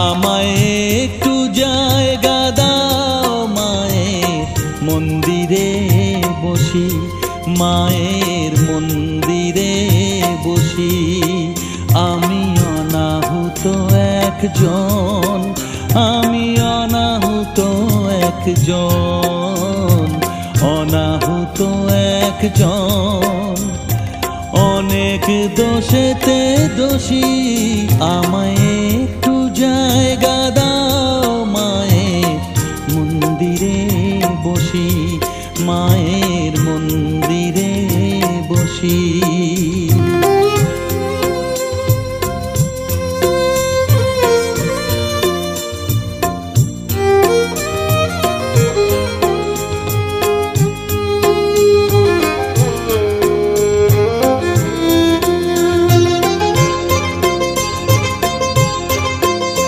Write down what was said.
আমায় একটু জায়গা দাও মায়ের মন্দিরে বসি, মায়ের মন্দিরে বসি। আমি অনাহুত একজন, আমি অনাহুত একজন, অনাহুত একজন। অনেক দোষেতে দোষী, আমায় একটু জায়গা